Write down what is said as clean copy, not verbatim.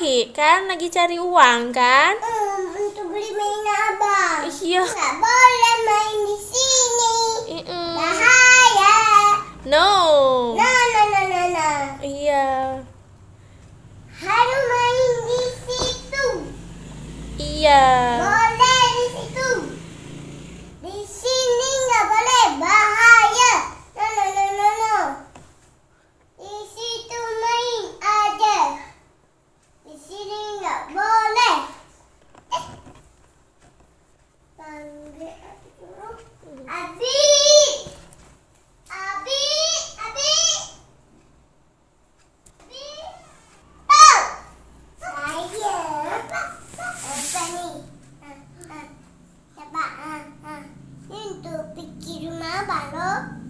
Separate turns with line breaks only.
jahit kan? Lagi cari uang kan?
Untuk beli mainan abang.
Iya.
Tak boleh main di sini. Bahaya.
No.
No.
Iya.
Harus main di situ.
Iya.
Boleh di situ. Di sini nggak boleh, bahaya. No. Di situ main aja. Di sini nggak boleh. Panggil Abi. Untuk pergi rumah abang loh.